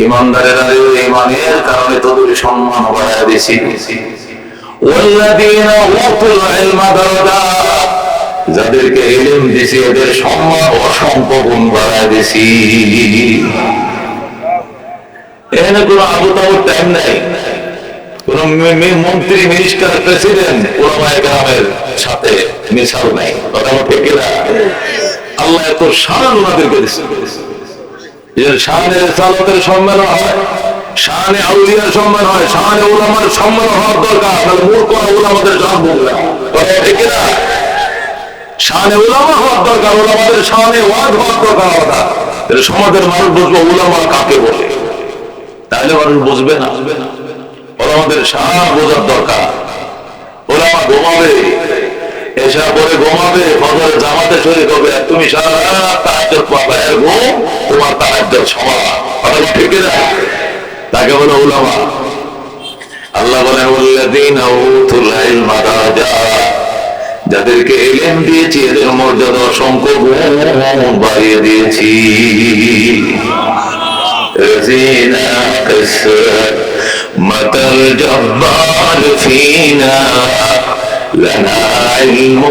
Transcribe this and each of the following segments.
ইমানদারেরা ইমানের কারণে তোদের সম্মান বাড়ায় দিয়েছি। ওয়াল্লাযীনা উতুল ইলমা দারাজাত, যাদেরকে ইলম দিয়েছি এদের সম্মান অসংখ্য গুণ বাড়ায় দিয়েছি। এখানে কোনো আবু তাবুর টাইম নাই, কোন মন্ত্রী, মিনিস্টার, প্রেসিডেন্ট, ওলামায়ে কেরামের সাথে মিশাল নাই। কথা ঠিক না? আল্লাহ এত শান ওনাদেরকে দিয়েছে। শানে রিসালাতের সম্মেলন হয়, শানে আউলিয়ার সম্মান হয়, শানে উলামার সম্মান হওয়ার দরকার। তাহলে মূর্খ উলামাদের জানবো না। কথা ঠিক না? শানে উলামা হওয়ার দরকার, উলামাদের শানে ওয়াজ হওয়ার দরকার। সমাজের মানুষ বুঝবো উলামা কাকে বলে, তাহলে মানুষ বুঝবে না। ওলামাদের শান বোঝার দরকার। ওলামা ঘুমাবে, এসা পরে ঘুমাবে, ফজরের জামাতে শরীক হবে, আর তুমি সারা রাত তাহাজ্জুদ পড়বা, এর ঘুম তোমার তাহাজ্জুদ সমান। কথা ঠিক না? তাকে বলে উলামা। আল্লাহ বলেন ওয়াল্লাযীনা উতুল ইলমা দারাজাত, যাদেরকে ইলম দিয়েছি এদের মর্যাদা অসংখ্য গুণ বাড়িয়ে দিয়েছি। رزقنا قسمة الجبار فينا لنا علم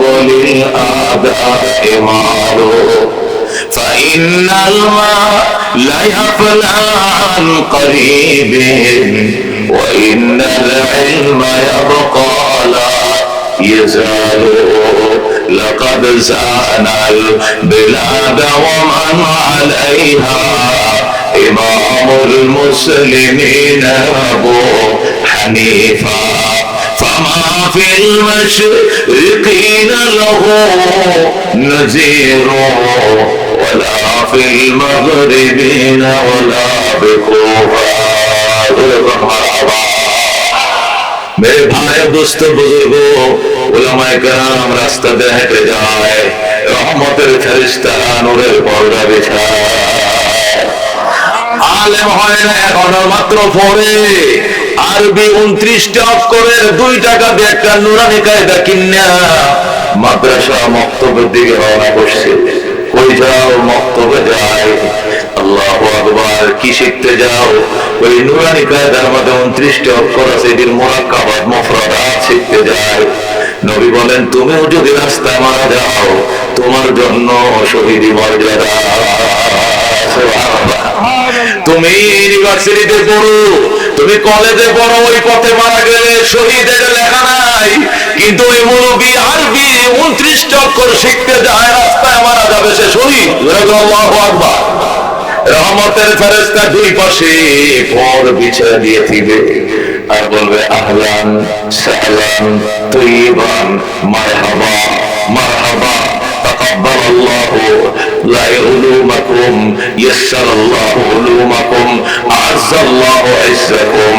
وللآباء مال فإن الماء لا يفنى عن قريب وإن العلم يبقى لا يزال لقد زانا البلاد ومن عليها إمام المسلمين أبو حنيفة فما في المشرقين له نذير ولا في المغربين ولا بكوفة। मेरे भाई दोस्त बुजुर्गो उलमाए कराम रास्ता दे हेঁটে যায়, রহমতের ফেরেশতা নূরের পর্দা বিছায়। আলেম হয় না, এখন মাত্র পড়ে আরবি 29টা অক্ষরের 2 টাকা দিয়ে একটা নুরানি কায়দা কিনা মাদ্রাসা মক্তবের দিকে রওনা করছে। কই যাও? মক্তবে যায়। আল্লাহু আকবার। কি শিখতে যাও? ওই নুরানি কায়দার মধ্যে 29টা অক্ষর আছে, এটির মুরাক্কাবাত মুফরাদাত শিখতে যায়। নবী বলেন তুমিও যদি রাস্তায় মারা যাও তোমার জন্য শহীদি মর্যাদা। তুমি ইউনিভার্সিটিতে পড়ো, তুমি কলেজে পড়ো, ওই পথে মারা গেলে শহীদের লেখা নাই, কিন্তু ওই মুরব্বী আরবি 29টা অক্ষর শিখতে যায়, রাস্তায় মারা যাবে, সে শহীদ। আল্লাহু আকবার। রহমতের ফেরেশতা 2 পাশে পর বিছিয়ে দিয়ে দিবে আর বলবে আহলান সাহলান তয়্যিবান মারহাবা মারহাবা تقبل الله علومكم يسر الله علومكم أعز الله عزكم।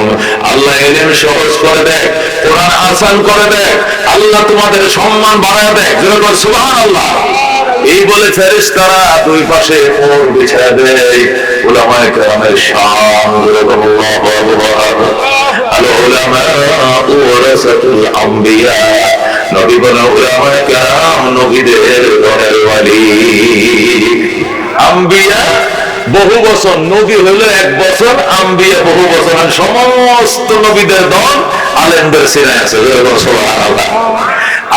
আল্লাহ ইলম সহজ করে দেয়, কোরআন আসান করে দেয়, আল্লাহ তোমাদের সম্মান বাড়ায় দেয়। যেরকম সুবহানাল্লাহ। এই বলে ফেরেশতারা 2 পাশে পর বিছিয়ে দেয়। উলামায়ে কেরামের শান যেরকম আল্লাহু আকবার। আল উলামা ওয়ারাসাতুল আমবিয়া। নবী বলেন উলামায়ে কেরাম নবীদের ঘরের ওয়ালি। আম্বিয়া বহু বছর, নবী হলো 1 বছর, আম্বিয়া বহু বছর। আর সমস্ত নবীদের দল আলেমদের সিনায় আছে। সুবহানাল্লাহ।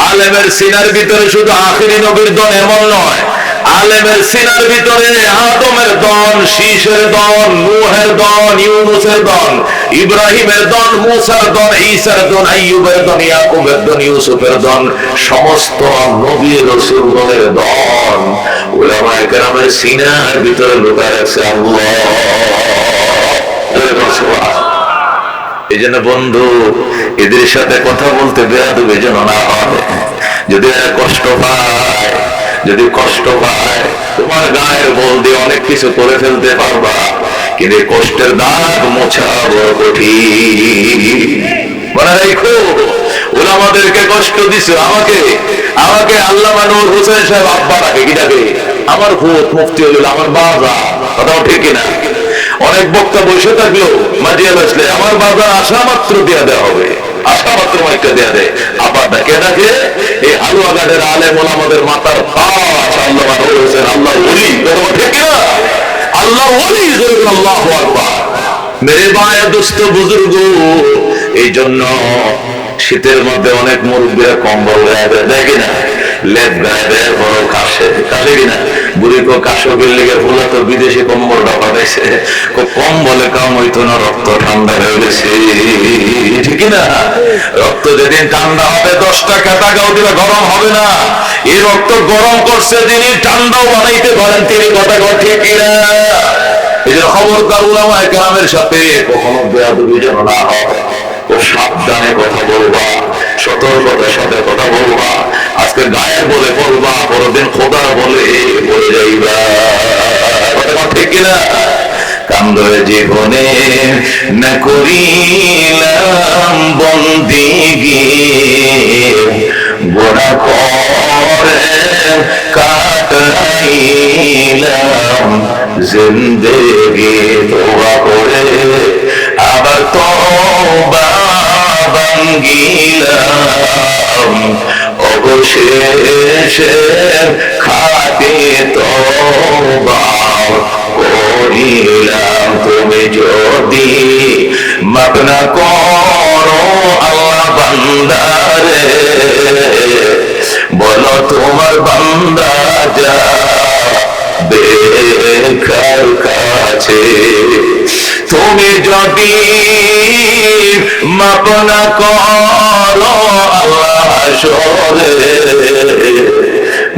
আলেমের সিনার ভিতরে শুধু আখিরি নবীর দল এমন নয়, আলেমের সিনার ভিতরে আদমের দল, শীষের দল, নূহের দল, ইউনূসের দল, ইব্রাহিমের দল, মূসার দল, ঈসার দল, আইয়ুবের দল, ইয়াকুবের দল, ইউসুফের দল, সমস্ত নবী রাসূলগণের দল উলামায়ে কেরামের সিনার ভিতরে লুকায় আছে। আল্লাহ। এই জন্য বন্ধু, এদের সাথে কথা বলতে বেয়াদবি যেন না হয়। যদি কষ্ট পায়, যদি কষ্ট পায়, তোমার গায়ের বল দিয়ে অনেক কিছু করে ফেলতে পারবা, কিন্তু কষ্টের দাগ মোছা বড় কঠিন। মনে রাখো, ওরা আমাদেরকে কষ্ট দিছে। আমাকে আল্লামা নূর হোসেন সাহেব আব্বা ডাকে, কি ডাকে? আমার ভূত মুফতি হল আমার বাবা। কথাও ঠিক না? অনেক বক্তা বসে থাকলো মাঝিয়া বসলে আমার বাজার আসা মাত্র দেয়া দেওয়া হবে, আসা মাত্র একটা দেয়া দেয়। আবার ডাকে ডাকে এই হালুয়াঘাটের আলেম ওলামাদের মাথার তাজ আল্লামা নূর হোসেন, আল্লাহ ওলি। ঠিক না? আল্লাহ ওলি। আল্লাহু আকবার। মেরে ভাই দুস্থ বুজুর্গ, এই জন্য শীতের মধ্যে অনেক মুরব্বীরা কম্বল গায়ে দেয় কিনা, লেপ গায়ে দেয়, বড় কাশে কাশে কিনা, বুড়ি কো কাশো গেলে ফুলা তো বিদেশি কম্বলটা পাঠাইছে, কম্বলে কাম হইতো না, রক্ত ঠান্ডা হয়ে গেছে, ঠিক না? রক্ত যেদিন ঠান্ডা হবে 10 টাকা টাকাও দিলে গরম হবে না। এই রক্ত গরম করছে যিনি, ঠান্ডাও বানাইতে পারেন তিনি, কথা ঠিক কিনা? এই যে খবরদার উলামায়ে কেরামের সাথে কখনো বেয়াদবি যেন না হয়, ও সাবধানে কথা বলবা, সতর্কতার সাথে কথা বলবা। আজকে গায়ে বলে বলবা, পরদিন খোদা বলে বলে যাইবা, কথা ঠিক কিনা? কান্দরে জীবনে না করিলাম বন্দিগি, গোনা করে কাটাইলাম জিন্দেগি, তোবা করে আবার তোবা ভাঙ্গিলাম, অবশেষে খাতে তোবা করিলাম। তুমি যদি মাফ না করো আল্লাহ বান্দারে, বলো তোমার বান্দা যা বেকার কাছে। তুমি যদি মাপ না করো আল্লাহ হাসরে,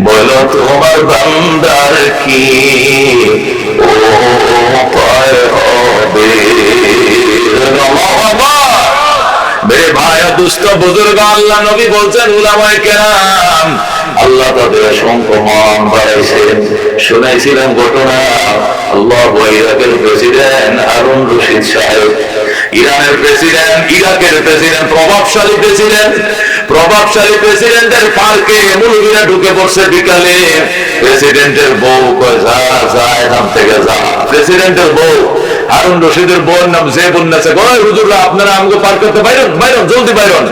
বলো তোমার বান্দার কি উপায় হবে। মেরে ভাই দুস্থ বুজুর্গ, আল্লাহ নবী বলছেন উলামায়ে কেরাম আল্লাহ তাদের অসংখ্য মান বাড়াইছেন। শুনাইছিলাম ঘটনা, আল্লাহ ইরাকের প্রেসিডেন্ট হারুন রশিদ সাহেব, ইরানের প্রেসিডেন্ট, ইরাকের প্রেসিডেন্ট, প্রভাবশালী প্রেসিডেন্টের পার্কে মুরব্বীরা ঢুকে পড়ছে বিকালে। প্রেসিডেন্টের বউ কয় যা যা এখান থেকে যা। প্রেসিডেন্টের বউ, হারুন রশিদের বউর নাম জেবুন্নেসা, কয় হুজুররা আপনারা আমাকে পার করতে বাইরন বাইরন, জলদি বাইরন।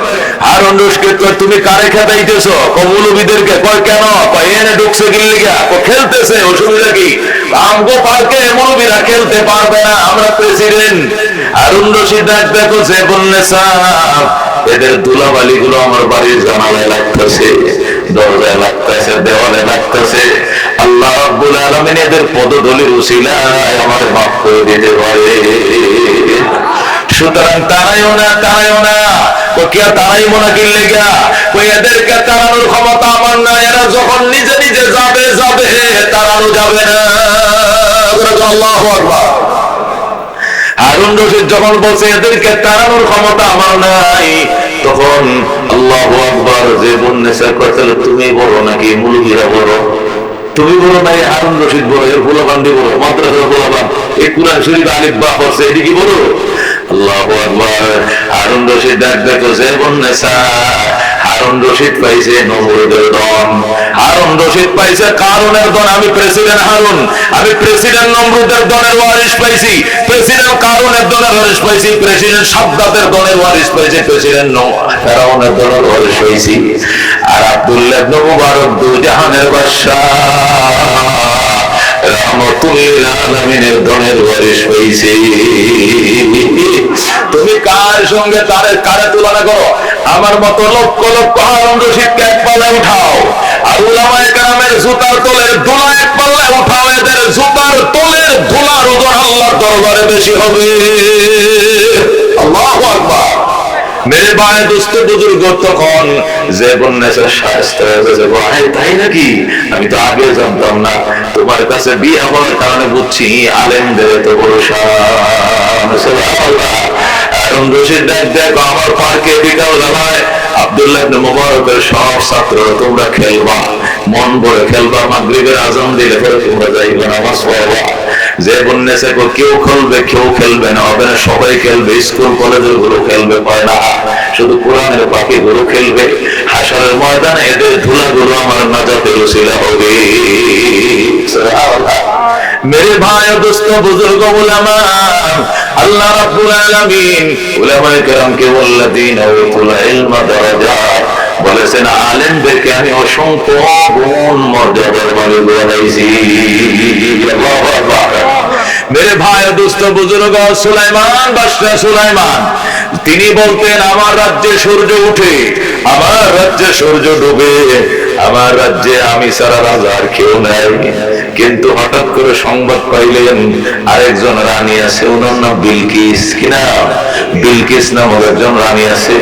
হারুন রশিদ কয় তুমি কারে খেতাইতেছো? মৌলবীদেরকে। কয় কেন? কয় এনে ঢুকছে গিল্লিগা, খেলতেছে, অসুবিধা কি? আমগো পার্কে মৌলবীরা খেলতে পারবে না, আমরা প্রেসিডেন্ট। হারুন রশিদ দেখো জেবুন্নেসা, এদের ধুলাবালি গুলো আমার বাড়ির জানালায় লাগতেছে, দরজায় লাগতেছে, দেওয়ালে লাগতেছে। আল্লাহ রাব্বুল আলামিন এদের পদধূলির উসিলায় আমার মাফ করে দিতে পারে। সুতরাং তারাইও না, তারাইও না। কে তারাইবো না কি লেগা? এদেরকে তাড়ানোর ক্ষমতা আমার না। এরা যখন নিজে নিজে যাবে যাবে, তাড়ানো যাবে না। আল্লাহু আকবার। হারুন রশিদ যখন বলছে এদেরকে তাড়ানোর ক্ষমতা আমার নাই, তখন আল্লাহু আকবার। জেবুন্নেসা কয় তাহলে তুমি বলো নাকি মুলুকিরা বলো? তুমি বলো না হারুন রশিদ বলো, এর গোলাবান্ডি বলো, মাদ্রাসার গোলাবান, এই কুরআন শরীফ আলিফ বা পড়ছে, এটি কি বলো? আল্লাহু আকবার। হারুন রশিদ ডাক দেখো জেবুন্নেসা, হারুন রশিদ পাইছে নমরুদের দন, হারুন রশিদ পাইছে কারুনের দন। আমি প্রেসিডেন্ট হারুন, আমি প্রেসিডেন্ট নমরুদের দনের ওয়ারিশ পাইছি, প্রেসিডেন্ট কারুনের দনের ওয়ারিশ পাইছি, প্রেসিডেন্ট সাদ্দাতের দনের ওয়ারিশ পাইছি, প্রেসিডেন্ট ফেরাউনের দনের ওয়ারিশ পাইছি। আর আব্দুল্লাহ ইবনে মুবারক দুজাহানের বাদশা রাহমাতুল্লিল আলামিনের দনের ওয়ারিশ পাইছি। তুমি কার সঙ্গে তারে কারে তুলনা করো? আমার মতো লক্ষ লক্ষ হারুন রশিদকে এক পাল্লায় উঠাও, আর উলামায়ে কেরামের জুতার তলের ধুলা এক পাল্লায় উঠাও। এদের জুতার তলের ধুলার ওজন আল্লাহর দরবারে বেশি হবে। আল্লাহু আকবার। মেরে ভাই দুস্থ বুজুর্গ তখন জেবুন্নেসা শায়েস্তা হয়েছে, ভাই তাই নাকি? আমি তো আগে জানতাম না। তোমার কাছে বিয়ে হওয়ার কারণে বুঝছি আলেমদের এত বড় শান। সুবহানাল্লাহ। হারুন রশিদ দেখো আমার পার্কে বিকাল বেলায় আব্দুল্লাহ ইবনে মুবারকের সব ছাত্ররা তোমরা খেলবা, মন ভরে খেলবা, মাগরিবের আযান দিলে পরে তোমরা যাইবা নামাজ পড়বা। জেবুন্নেসা কেউ খেলবে, কেউ খেলবে না, হবে না, সবাই খেলবে। স্কুল কলেজের গুলো খেলবে পায় না, শুধু কোরআনের পাখি গুলো খেলবে। হাশরের ময়দানে এদের ধুলাগুলো আমার নাজাতের ওসিলা হবে। মেরে ভাই দোস্ত বুজুর্গ উলামা, আল্লাহ রাব্বুল আলামিন উলামায়ে কেরামকে ওয়াল্লাযীনা উতুল ইলমা দারাজাত বলেছেন, আলেমদেরকে আমি অসংখ্য গুণ মর্যাদার মালিক বানাইছি। আল্লাহু আকবার। मेरे भाई दोस्त बुजुर्ग सुलाइमान बादशाह सुलाइमान তিনি বলতেন আমার রাজ্যে সূর্য ওঠে আমার রাজ্যে সূর্য ডুবে আমার রাজ্যে আমি সারা রাজা আর কেউ নাই কিন্তু হঠাৎ করে সংবাদ পাইলেন আরেকজন রানী আছে ওনার নাম বিলকিস কিনা বিলকিস নামের একজন রানী আছে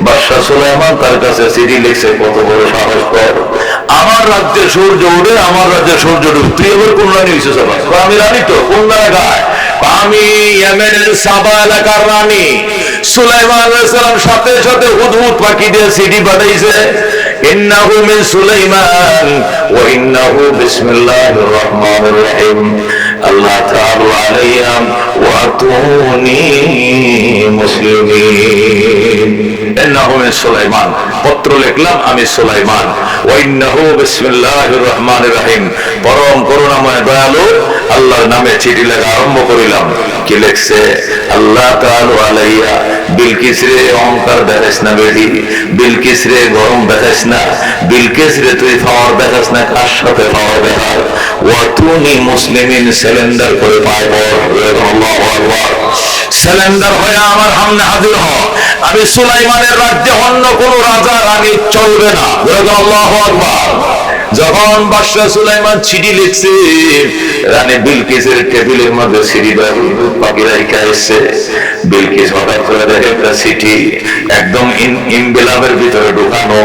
বাদশা সুলাইমান তার কাছে চিঠি লিখছে কত বড় সাহস কর আমার রাজ্যে সূর্য ওঠে আমার রাজ্যে সূর্য ডুবে তুই এবার কোন রানী হইছিস আমি রানী তো কোন জায়গায় আমি ইয়েমেনের সাবা এলাকার রানী সুলাইমান আলাইহিস সালাম সাথে সাথে হুদহুদ পাখি দিয়ে চিঠি পাঠাইছে ইন্নাহু মিন সুলাইমান ওয়া ইন্নাহু বিসমিল্লাহির রহমানির রহিম আল্লাহ তাআলা আলাইয়া ওয়া আতুনি মুসলিমিন ইন্নাহু মিন সুলাইমান পত্র লিখলাম আমি সুলাইমান ওয়া ইন্নাহু বিসমিল্লাহির রহমানির রহিম পরম করুণাময় দয়ালু আল্লাহর নামে চিঠি লেখা আরম্ভ করিলাম কি লিখছে আল্লাহ তাআলা আলাইয়া বিলকিস রে অহংকার দেখাস না বেডি বিলকিস রে গরম দেখাস না বিলকিস রে তুই পাওয়ার দেখাস না কার সাথে পাওয়ার দেখার ওয়াতুনি মুসলিমিন সিলিন্ডার করে পায় আল্লাহু আকবার সিলিন্ডার হয়ে আমার সামনে হাজির হ আমি সুলাইমানের রাজ্যে অন্য কোন রাজা রানী চলবে না আল্লাহু আকবার যখন বাদশা সুলাইমান চিঠি লিখছে রানী বিলকিসের টেবিলের মধ্যে চিঠিটা পাখি রাইখা এসছে বিলকিস হঠাৎ করে দেখে একটা চিঠি একদম ইনভেলপের ভিতরে ঢুকানো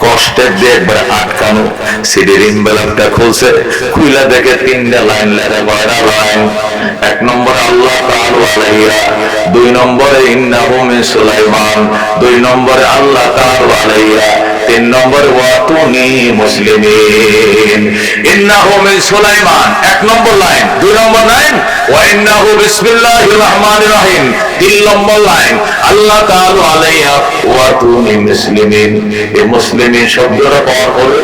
কষ্টের দিয়ে একবার আটকানো চিঠির ইনভেলপটা খুলছে খুইলা দেখে তিনটা লাইন লেখা কয়টা লাইন এক নম্বরে আল্লাহ তাআলা আলাইয়া দুই নম্বরে ইন্নাহু মিন সুলাইমান দুই নম্বরে আল্লাহ তাআলা আলাইয়া তিন নম্বর ওয়াতুনি মুসলিমিন ইন্নাহু মিন সুলাইমান এক নম্বর লাইন দুই নম্বর লাইন ওয়া ইন্নাহু বিসমিল্লাহির রহমানির রহিম তিন নম্বর লাইন আল্লাহ তাআলা আলাইয়া ওয়াতুনি মুসলিমিন এই মুসলিমিন শব্দটা পাওয়ার পরে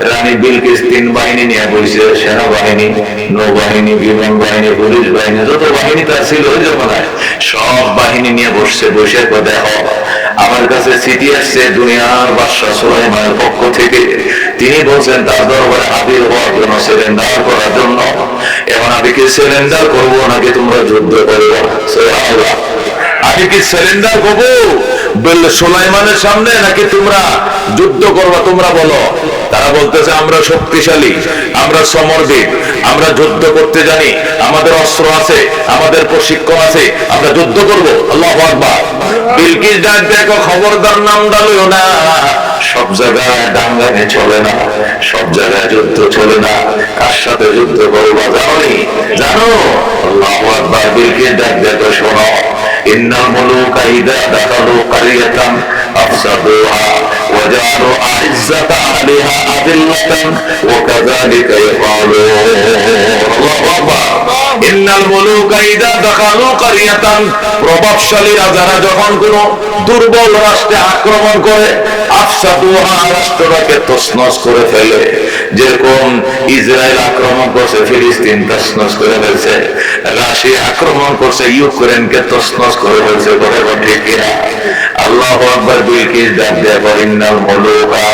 রানী বিলকিস তিন বাহিনী নিয়ে বসে সেনাবাহিনী নৌবাহিনী বিমান বাহিনী পুলিশ বাহিনী যত বাহিনী তার ছিল ওই জমানায় সব বাহিনী নিয়ে বসছে বসে দেখো আমার কাছে চিঠি আসছে দুনিয়ার বাদশা সুলাইমানের পক্ষ থেকে তিনি বলছেন তার দরবারে হাজির হওয়ার জন্য সিলিন্ডার করার জন্য এখন আমি কি সিলিন্ডার করবো নাকি তোমরা যুদ্ধ করবো আমি কি সিলিন্ডার করবো সুলাইমানের সামনে নাকি তোমরা যুদ্ধ করবো তোমরা বলো তারা বলতেছে আমরা শক্তিশালী আমরা সমরবীর আমরা যুদ্ধ করতে জানি আমাদের অস্ত্র আছে আমাদের প্রশিক্ষণ আছে আমরা যুদ্ধ করব আল্লাহু আকবার বিলকিস ডাক দেখো খবরদার নাম ডালিও না সব জায়গায় ডাঙ্গানে চলে না সব জায়গায় যুদ্ধ চলে না কার সাথে যুদ্ধ করবা জানো আল্লাহু আকবার বিলকিস ডাক দেখো শোনো ইন্নাল মুলুকা ইযা দাখালু কারিয়াতান আফসাদুহা ওয়া জাআলু আ'ইজ্জাতা আহলিহা আযিল্লাতান ওয়া কাযালিকা ইয়াফআলুন আল্লাহু আকবার ইন্নাল মুলুকা ইযা দাখালু কারিয়াতান প্রভাবশালী রাজারা যখন কোন দুর্বল রাষ্ট্রে আক্রমণ করে আফসাদুহা রাষ্ট্রটাকে তছনছ করে ফেলে যেরকম ইসরায়েল আক্রমণ করছে ফিলিস্তিন তছনছ করে ফেলছে রাশিয়া আক্রমণ করছে ইউক্রেনকে তছনছ করে ফেলছে বলে ঠিক কিনা আল্লাহু আকবার বিলকিস ডাক দেয়া ইন্নাল মুলুকা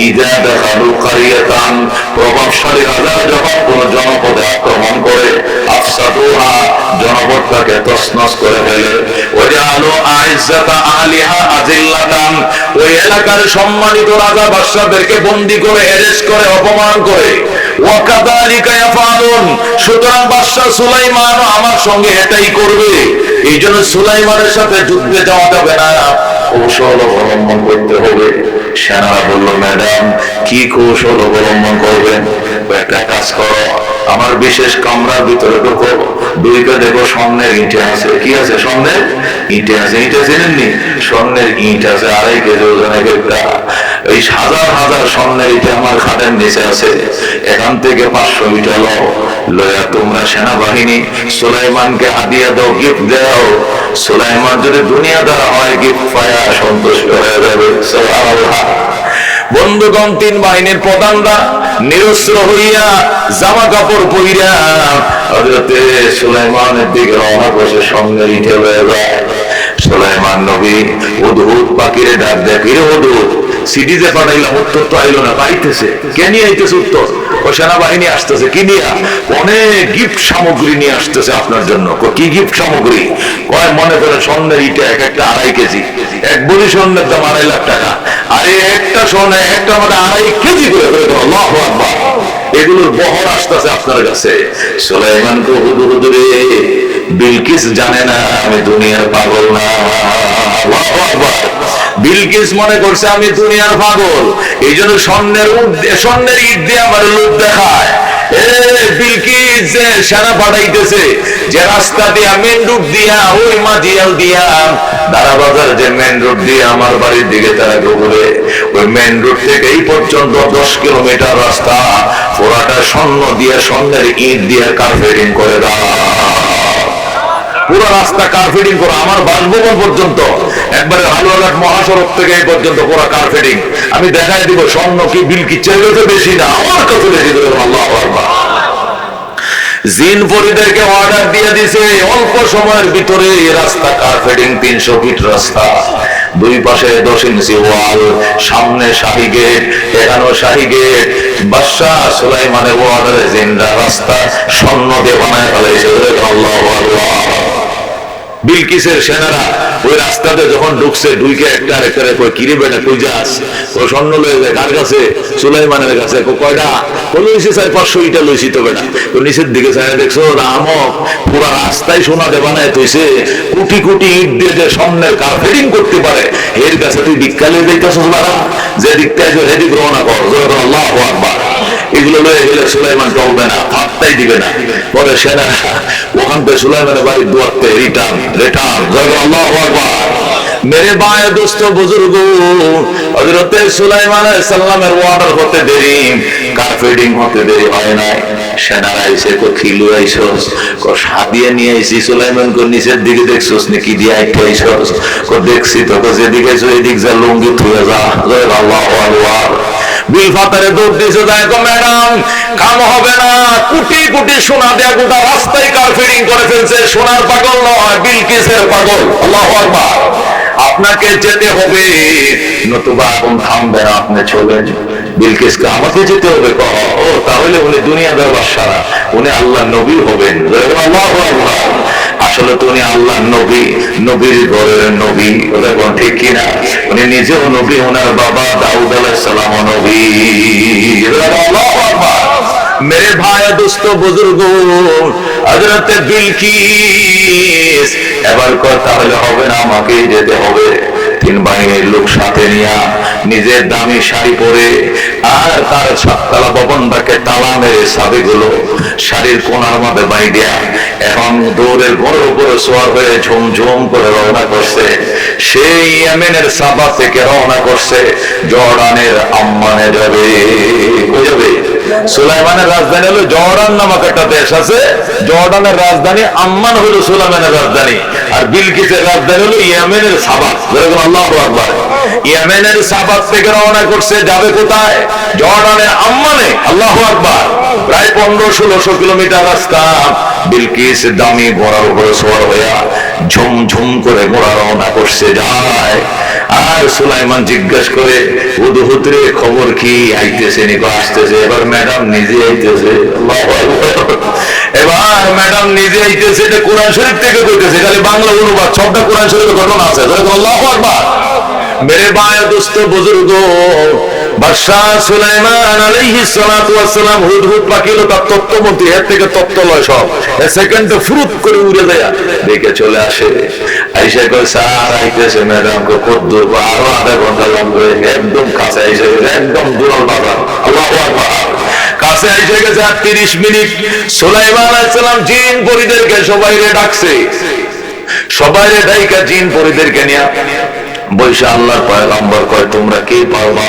ইযা দাখালু কারিয়াতান প্রভাবশালী রাজারা যখন কোন জনপদে আক্রমণ করে আফসাদুহা জনপদটাকে তছনছ করে ফেলে ওয়াজআলু আ'ইজ্জাতা আহলিহা আযিল্লাতান ওই এলাকার সম্মানিত রাজা বাদশাদেরকে বন্দী করে অ্যারেস্ট করে অপমান করে ওয়া কাযালিকা ইয়াফআলুন সুতরাং বাদশা সুলাইমান আমার সঙ্গে এটাই করবে এইজন্য সুলাইমানের সাথে যুদ্ধে যাওয়া যাবে না কৌশল অবলম্বন করতে হবে সেনারা বলল ম্যাডাম কি কৌশল অবলম্বন করবেন একটা কাজ করো আমার বিশেষ কামরার ভিতরে ঢোকো দুইটা দেখো স্বর্ণের ইট আছে কি আছে স্বর্ণের ইট আছে ইট চেনেননি স্বর্ণের ইট আছে 2.5 কেজি ওজনের একটা এই হাজার হাজার স্বর্ণের ইট আমার খাটের নিচে আছে এখান থেকে 500 ইট লয়া তোমরা সেনাবাহিনী সুলাইমানকে হাদিয়া দাও গিফট দাও সুলাইমান যদি দুনিয়া দ্বারা হয় গিফট পায় সন্তুষ্ট হয়ে যাবে সুবহানাল্লাহ বন্ধুগণ তিন বাহিনীর প্রধানরা নিরস্ত্র হইয়া জামা কাপড় পরিয়া হযরতে সুলাইমানের দিকে রওনা করছে সঙ্গে ইটে লয়ে যায় সুলাইমান নবী হুদহুদ পাখিরে ডাক দেয় ফিরে হুদহুদ সিডি যে পাঠাইলাম উত্তর তো আইলো না পাইতেছে কেন আইতেছে উত্তর ও সেনাবাহিনী আসতেছে, কি নিয়ে? অনেক গিফট সামগ্রী নিয়ে আসতেছে আপনার জন্য। কি গিফট সামগ্রী? কয় মনে করে স্বর্ণের ইটা এক একটা 2.5 কেজি, এক বড়ি স্বর্ণের দাম 2.5 লাখ টাকা, আর একটা স্বর্ণ একটা মানে 2.5 কেজি করে। আল্লাহু আকবার। এগুলোর বহর আসতেছে আপনার কাছে। সুলাইমান কো হুজুরে, বিলকিস জানে না আমি দুনিয়ার পাগল না। আল্লাহু আকবার। বিলকিস মনে করছে আমি দুনিয়ার পাগল, এই জন্য স্বর্ণের ইট দিয়ে আমার লোক দেখায়। বিলকিস যে সেনা পাঠাইতেছে, যে রাস্তা দিয়া মেন রুট দিয়া ওই মাঝিয়াল দিয়া দারা বাজার যে মেন রুট দিয়ে আমার বাড়ির দিকে তারা ঘুরে, ওই মেন রুট থেকে এই পর্যন্ত 10 কিলোমিটার রাস্তা পুরাটা স্বর্ণ দিয়ে, স্বর্ণের ইট দিয়ে কার্পেটিং করে দাও। পুরো রাস্তা কার্পেটিং করা, আমার বাসভবন পর্যন্ত, একবারে হালুয়াঘাট মহাসড়ক থেকে এই পর্যন্ত পুরো কার্পেটিং। আমি দেখাই দিব স্বর্ণ কি বিলকিসের কাছে বেশি না, আমার কাছে বেশি। আল্লাহু আকবার। জিন পরিদেরকে অর্ডার দিয়ে দিছে অল্প সময়ের ভিতরে রাস্তা কার্পেটিং, 300 ফিট রাস্তা, দুই পাশে 10 ইঞ্চি ওয়াল, সামনে শাহী গেট, এখানেও শাহী গেট। বাদশাহ সুলাইমানের অর্ডারে জিনরা রাস্তা স্বর্ণ দিয়ে বানায় ফেলেছে। আল্লাহু আকবার। বিলকিসের সেনারা ওই রাস্তাতে যখন ঢুকছে, ঢুকে একটা আরেকটা কই কিরে বেটা কই যাস? ও স্বর্ণ লয়ে যায় কার কাছে? সুলাইমানের কাছে। কয়টা? লইছি 400-500 ইটা লইছি তো বেটা। তো নিচের দিকে চাই দেখছো রামক পুরা রাস্তায় সোনা দিয়ে বানায় তৈছে, কোটি কোটি ইট দিয়ে যে স্বর্ণের কার্পেটিং করতে পারে, এর কাছে তুই বিকালে যাইতেছস বাড়া? যে দিকটা হেদিক রওনা কর। আল্লাহু আকবার। এগুলো লয়ে গেলে সুলাইমান চলবে না, হাতটাই দিবে না। পরে সেনা ওখান থেকে সুলাইমানের বাড়ির দুয়ারতে রিটার্ন। আল্লাহু আকবার। মেরে ভাই দোস্ত বুজুর্গ, হযরত সুলাইমান আলাইহিস সালামের অর্ডার হতে দেরি, কার্পেটিং হতে দেরি হয় নাই। সেনারা এসে কো খিলু আইছস? কো সাদিয়ে নিয়ে আইছি। সুলাইমান কো নিচের দিকে দেখছস নাকি দিয়ে আইছস? কো দেখছি তো। কো যেদিকে আইছো এদিক যা, লুঙ্গি থুয়ে যা। আল্লাহু আকবার। বিলফাতারে দৌড় দিয়েছে, দেখো ম্যাডাম কাম হবে না, কোটি কোটি সোনা দেয়া গোটা রাস্তায় কার্পেটিং করে ফেলছে। সোনার পাগল নয়, বিলকিসের পাগল। আল্লাহু আকবার। আপনাকে যেতে হবে, নতুবা এখন থামবে না, আপনি চলেন। বিলকিসকে আমাকে যেতে হবে। ও তাহলে উনি দুনিয়াদার বাদশা, উনি আল্লাহ নবী হবেন। আল্লাহু আকবার। আসলে তো উনি আল্লাহ নবী, নবীর ঘরের নবী। কোন ঠিক কিনা? উনি নিজেও নবী, ওনার বাবা দাউদ আলাইহিস সালাম নবী। আল্লাহু আকবার। মেরে ভাই দোস্ত বুজুর্গ, হযরত বিলকিস এবার কথা হলে হবে না, আমাকে যেতে হবে। 3 বাহিনীর লোক সাথে নিয়ে, নিজের দামি শাড়ি পরে, আর তার 7তলা ভবনটাকে তালা মেরে চাবিগুলো শাড়ির কোনার মধ্যে বাইরিয়া এখন দৌড়ের ঘরের উপরে সোয়ার হয়ে ঝুমঝুম করে রওনা করছে। সেই ইয়েমেনের সাবা থেকে রওনা করছে, জর্ডানের আম্মানে যাবে। যাবে সুলাইমানের রাজধানী হলো জর্ডান নামক একটা দেশ আছে, জর্ডানের রাজধানী আম্মান হলো সুলাইমানের রাজধানী, আর বিলকিসের রাজধানী হলো ইয়েমেনের সাবা। আল্লাহু আকবার। ইয়েমেনের সাবা থেকে রওনা করছে, যাবে কোথায়? জর্ডানের আম্মানে। আল্লাহু আকবার। প্রায় 1500-1600 কিলোমিটার রাস্তা। বিলকিস দামি ঘোড়ার উপরে সওয়ার হইয়া ঝুমঝুম করে ঘোড়া রওনা করছে, যায়। আর সুলাইমান জিজ্ঞেস করে, হুদহুদ রে খবর কি? আইতেছে নিকো? আসতেছে। এবার ম্যাডাম নিজে আইতেছে। এবার ম্যাডাম নিজে আইতেছে। এটা কোরআন শরীফ থেকে কইতেছে, খালি বাংলা অনুবাদ, সবটা কোরআন শরীফের ঘটনা আছে। আল্লাহু আকবার। মেরে ভাই দোস্ত বুজুর্গ, বাদশাহ সুলাইমান আলাইহিস সালাতু ওয়াস সালাম হুদহুদ পাখি হলো তার তত্ত্বমন্ত্রী, এর থেকে তত্ত্ব লয় সব। সেকেন্ডে ফুরুত করে উড়ে যায়, দেখে চলে আসে। আইসা কই স্যার আইতেছে। ম্যাডাম কো কত দূর? আরো আধা ঘন্টা লাগবে। একদম কাছে আইসা, একদম দুরাল বাজার। আল্লাহু আকবার। কাছে আইসা গেছে আর 30 মিনিট। সুলাইমান আলাইহিস সালাম জিন পরিদেরকে সবাইরে ডাকছে, সবাইরে ডাইকা জিন পরিদেরকে নিয়ে বৈশা আল্লাহর পয়গম্বর কয়, তোমরা কে পারবা?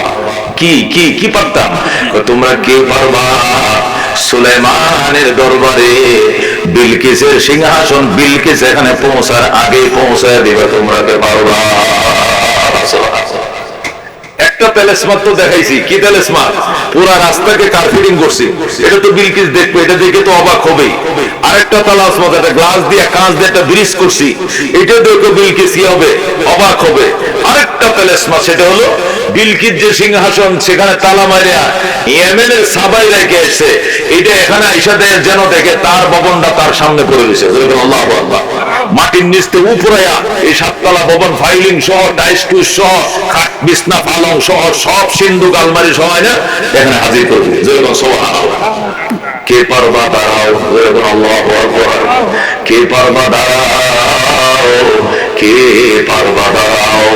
কি কি কি পারতাম? তোমরা কে পারবা সুলাইমানের দরবারে বিলকিসের সিংহাসন, বিলকিস এখানে পৌঁছার আগে পৌঁছায় দিবে, তোমরা কে পারবা? একটা তেলেসমাত তো দেখাইছি, কি তেলেসমাত? পুরা রাস্তাকে কার্পেটিং করছি, এটা তো বিলকিস দেখবে, এটা দেখে তো অবাক হবেই। আরেকটা তালাসমাত, একটা গ্লাস দিয়ে কাঁচ দিয়ে একটা ব্রিজ করছি, এটা দেখে বিলকিস কি হবে? অবাক হবে। আরেকটা তেলেসমাত, সেটা হলো বিলকিস যে সিংহাসন সেখানে তালা মারিয়া ইয়েমেনের সাবাই রেখে এসে, এটা এখানে আইসা দেয় যেন দেখে তার ভবনটা তার সামনে পড়ে গেছে। আল্লাহু আকবার। মাটির নিচ থেকে উপরাইয়া এই সাততলা ভবন ফাইলিং সহ টাইস টুস সহ খাট বিছনা পালং সহ সব সিন্ধুক আলমারি সহ না এখানে হাজির করবে। যেরকম সুবহানাল্লাহ। কে পারবা দাঁড়াও, যেরকম আল্লাহু আকবার। কে পারবা দাঁড়াও, কে পারবা দাঁড়াও।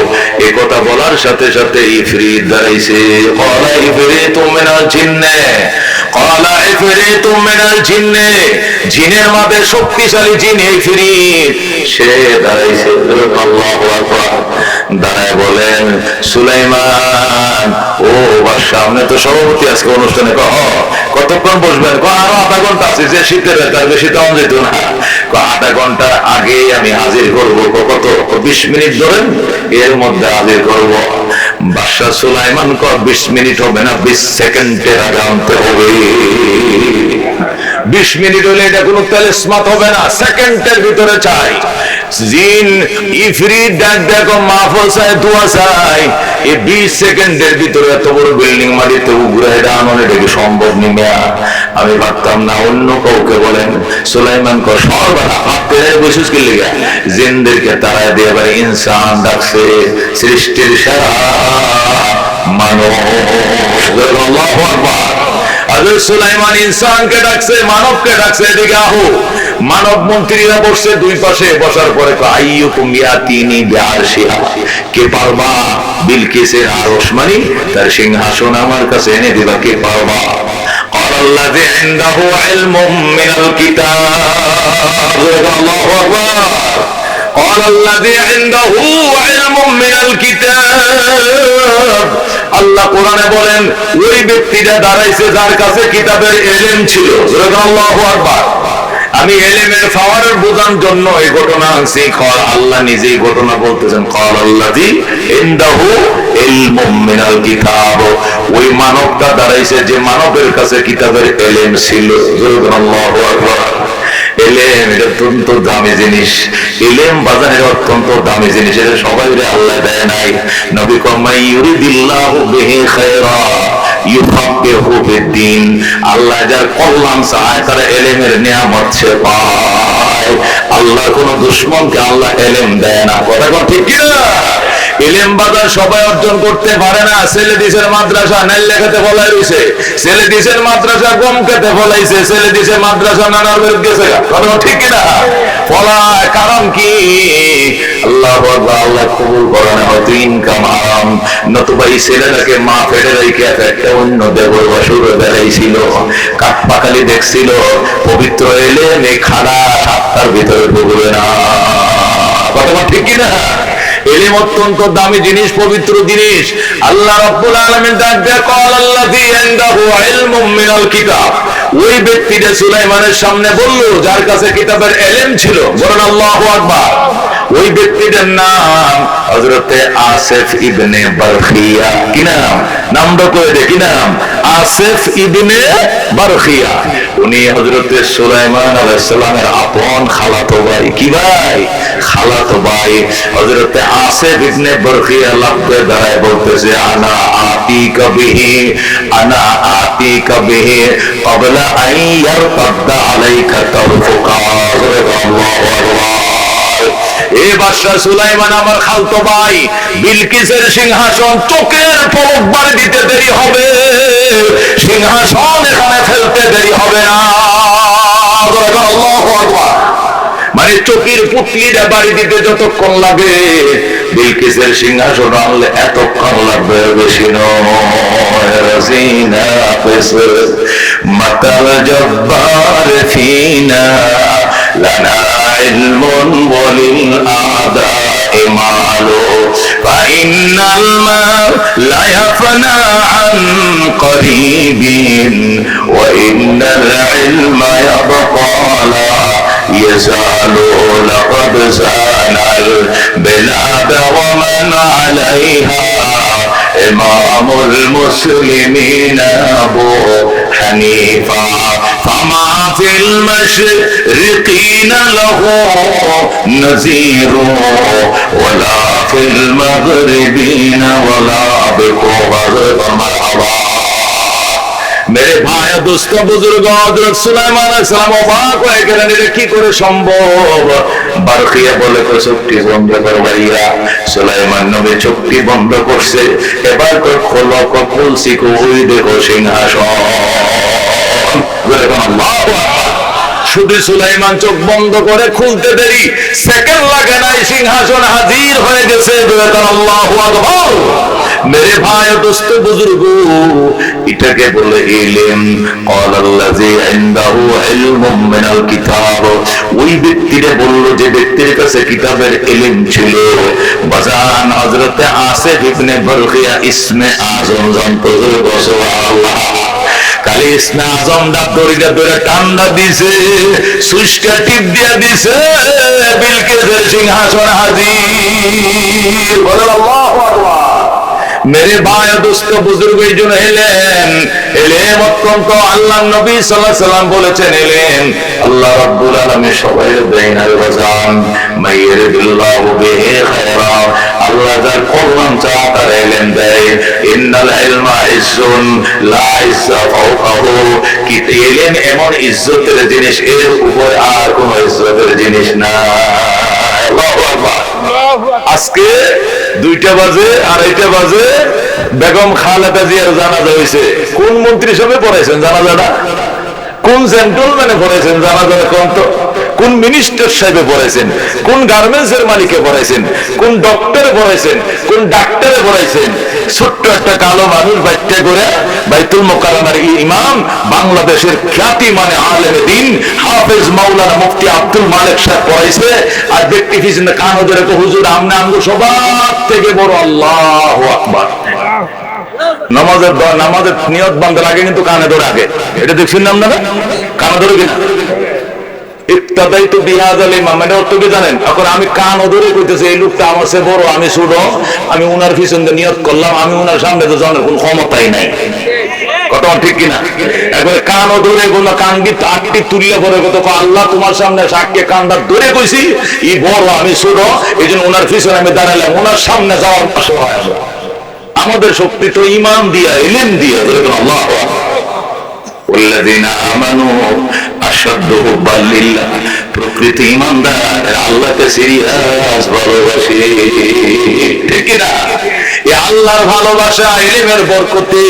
এ কথা বলার সাথে সাথে ইফরিত দাঁড়াইছে। ক্বালা ইফরিতু মিনাল জিন্নে, ক্বালা ইফরিতু মিনাল জিন্নে, জিনের মধ্যে শক্তিশালী জিন ইফরিত, সে দাঁড়াইছে। আল্লাহু আকবার। দাঁড়ায় বলেন, সুলাইমান ও বাদশা, আপনি তো সভাপতি আজকে অনুষ্ঠানে, কতক্ষণ বসবেন? আরো আধা ঘন্টা আছে, যে শীতের তার বেশি দাম যেত না। আধা ঘন্টার আগে আমি হাজির করবো। কত? 20 মিনিট ধরেন, এর মধ্যে হাজির করব। বাদশা সুলাইমান 20 মিনিট হবে না, 20 সেকেন্ডের আগে আনতে হবে। 20 মিনিট হলে এটা কোনো তেলেসমাত হবে না, সেকেন্ডের ভিতরে চাই। জিন ইফরিত ডাক দেখো, মাহফুজ চাই, দোয়া চাই। এই 20 সেকেন্ডের ভিতরে এত বড় বিল্ডিং মাটিতে উগড়ে দাঁড়ানো, এটা কি সম্ভব? নিমিয়া আমি ভাবতাম না। অন্য কাউকে বলেন, সুলাইমান সর্বদা হাতে বসুস কি লিগা জিনদেরকে তারা দিয়ে এবার ইনসান ডাকছে, সৃষ্টির সেরা মানব। আল্লাহু আকবার। হযরত সুলাইমান ইনসানকে ডাকছে, মানবকে ডাকছে, এদিকে আহো। মানব মন্ত্রীরা বসছে দুই পাশে, বসার পরে আইয়ুকুম ইয়াতিনি বিআরশিহা, কে পারবা বিলকিসের আরশ মানে তার সিংহাসন আমার কাছে এনে দিবা, কে পারবা? ক্বালাল্লাযী ইনদাহু ইলমুম মিনাল কিতাব। আল্লাহু আকবার। ক্বালাল্লাযী ইনদাহু ইলমুম মিনাল কিতাব। আল্লাহ কোরআনে বলেন, ওই ব্যক্তিটা দাঁড়াইছে যার কাছে কিতাবের ইলম ছিল। আল্লাহু আকবার। আমি ইলমের পাওয়ার বোঝার জন্য এই ঘটনা আনছি। আল্লাহ নিজেই ঘটনা বলতেছেন, ক্বালাল্লাযী ইনদাহু ইলমুম মিনাল কিতাব। ওই মানবটা দাঁড়াইছে যে মানবের কাছে কিতাবের ইলম ছিল। আল্লাহু আকবার। ইলম এটা অত্যন্ত দামি জিনিস। ইলম বাজারের অত্যন্ত দামি জিনিস, এটা সবাই আল্লাহ দেয় নাই। নবী কমাই ইউরিদিল্লাহু বিহি খায়রা ইউফাক্কিহু ফিদ্দীন। আল্লাহ যার কল্যাণ চায় তার ইলমের নিয়ামত সে পায়। আল্লাহর কোন দুশমনকে আল্লাহ ইলম দেয় না। কথা কোন ঠিক কি না? ইলম বাজার সবাই অর্জন করতে পারে না। ছেলে দিছের মাদ্রাসা নাল লেখাতে বলাই রইছে, ছেলে দিছের মাদ্রাসা গম খেতে ফলাইছে, ছেলে দিছের মাদ্রাসা নানার বেদ গেছে। কথা ঠিক কি না? ফলায় কারণ কি? আল্লাহু আকবার। আল্লাহ কবুল করে না, হয়তো ইনকাম হারাম। নতুবা এই ছেলেটাকে মা ফেলে রেখে একটা অন্য দেবর বাসুরে বেড়াইছিল, কাঠ পাকালি দেখছিল, পবিত্র ইলম এই খাড়া সাতটার ভিতরে ঢুকবে না। কথা ঠিক কি না? ইলম অত্যন্ত দামি জিনিস, পবিত্র জিনিস। আল্লাহ রাব্বুল আলামিন ডাক দেয়া, ক্বালাল্লাযী ইনদাহু ইলমুম মিনাল কিতাব। ওই ব্যক্তিটা সুলাইমানের সামনে বলল যার কাছে কিতাবের ইলম ছিল। বলেন আল্লাহু আকবার। ওই ব্যক্তিটার নাম হযরতে আসিফ ইবনে বারখিয়া। কি নাম? নামটা কই দে, কি নাম? আসিফ ইবনে বারখিয়া। উনি হযরতে সুলাইমান আলাইহিস সালামের আপন খালাতো ভাই। কি ভাই? খালাতো ভাই। হযরতে আসিফ ইবনে বারখিয়া লাফে দাঁড়ায় বলতেছে, আনা আতিকা বিহি, আনা আতিকা বিহি ক্বাবলা আন ইয়ারতাদ্দা আলাইকা তারফুকা। আল্লাহু আকবার। এ বাদশা সুলাইমান আমার খালতো ভাই, বিলকিসের সিংহাসন চোখের পলক বাড়ি দিতে দেরি হবে, সিংহাসন এখানে ফেলতে দেরি হবে না। আল্লাহু আকবার। মানে চোখের পুতলিটা বাড়ি দিতে যতক্ষণ লাগে, বিলকিসের সিংহাসন আনলে এতক্ষণ লাগবে, বেশি নয়। রাজিনা মাতাল জব্বার ফিনা লানা ইলমুন ওয়ালিল আদাই মালু ফাইনাল মাল লা ইয়াফনা আন করিবিন ওয়া ইন্নাল ইলমা ইয়াবকা লা ইয়াজালু লাকাদ জানাল বিলাদ ওয়া মান আলাইহা ইমামুল মুসলিমিন আবু হানিফা ফামা ফিল মাশরিকিন লাহু নাযীরু ওয়ালা ফিল মাগরিবিন ওয়ালা বিকুবার মারহাবা। मेरे भाई दोस्त बुजुर्ग हजरत सुलाइमान अलैहिस सालाम অবাক হয়ে গেলেন, এটা কি করে সম্ভব? বারকিয়া বলে তো চোখটি বন্ধ কর ভাইয়া। সুলাইমান নবী চোখটি বন্ধ করছে, এবার খোলো, খুলছি, ওই দেখো সিংহাসন। আল্লাহু আকবার। শুধু সুলাইমান চোখ বন্ধ করে খুলতে দেরি, সেকেন্ড লাগে নাই, সিংহাসন হাজির হয়ে গেছে। আল্লাহু আকবার। मेरे भाई दोस्त बुजुर्ग, এটাকে বলে ইলম। ক্বালাল্লাযী ইনদাহু ইলমুম মিনাল কিতাব, ওই ব্যক্তিরে বলল যে ব্যক্তির কাছে কিতাবের ইলম ছিল। বাজান হযরত আসিফ ইবনে বারকিয়া ইসমে আযম জানতো। সুবহানাল্লাহ। কালি ইসমে আযমটা দড়িটা ধরে টান্ডা দিছে, সুস্কা টিপ দিয়া দিছে, বিলকিসের সিংহাসন হাজির। বলেন আল্লাহু আকবার। मेरे भाई दोस्त बुजुर्ग এই জন্য এলেন, এলেন অত্যন্ত আল্লাহ নবী সাল্লাল্লাহু আলাইহি সাল্লাম বলেছেন, এলেন আল্লাহ রাব্বুল আলামিন সবাই দেন আর বাজান মাইয়ের বিল্লাহু বিহি খায়রা। আল্লাহ যার কল্যাণ চায় তার এলেন দেয়। ইন্নাল ইলমা ইজ্জুন লা ইজ্জা ফাওকাহু, কি এলেন এমন ইজ্জতের জিনিস, এর উপর আর কোন ইজ্জতের জিনিস না। আল্লাহু আকবার। আজকে 2টা বাজে 2:30 বাজে বেগম খালেদা জিয়ার জানাজা হয়েছে। কোন মন্ত্রী সবে পড়াইছেন জানাজাটা? কোন জেন্টলম্যানে পড়াইছেন জানাজাটা? কোন মিনিস্টার সাহেবে পড়াইছেন? কোন গার্মেন্টস এর মালিকে পড়াইছেন? কোন ডক্টরে পড়াইছেন? কোন ডাক্তারে পড়াইছেন? ছোট্ট একটা কালো মানুষ বাচ্চা করে বাইতুল মুকাররমের ইমাম, বাংলাদেশের খ্যাতি মানে আলেম দ্বীন হাফেজ মাওলানা মুফতি আব্দুল মালিক সাহেব পড়াইছে। আর ব্যক্তি পিছনে কান ধরে তো হুজুর আমনে আমগো সবার থেকে বড়। আল্লাহু আকবার। নামাজের নিয়ত বান্ধার আগে কিন্তু কানে ধরে আগে, এটা দেখছেন না আপনারা? কানে ধরে কিনা ইক্তাদাইতু বিহাযাল ইমাম, মানে অর্থ কি জানেন? এখন আমি কান ধরে কইতেছি এই লোকটা আমার চেয়ে বড়, আমি ছোট, আমি উনার পিছনে নিয়ত করলাম, আমি উনার সামনে তো জানার কোন ক্ষমতাই নাই। কথা ঠিক কিনা? এখন কান ধরে বললো, কানটি আটটি তুললে পরে কত আল্লাহ তোমার সামনে সাক্ষী কানটা ধরে কইছি ই বড়, আমি ছোট, এই জন্য ওনার পিছনে আমি দাঁড়ালাম, ওনার সামনে যাওয়ার পাশে হয়। আমাদের শক্তি তো ইমান দিয়া, ইলম দিয়া। আল্লাহ والذين آمنوا أشد حبا لله, প্রকৃত ঈমানদার আল্লাহকে সিরিয়াস ভালোবাসে। ঠিক না? এই আল্লাহর ভালোবাসা, ইলমের বরকতে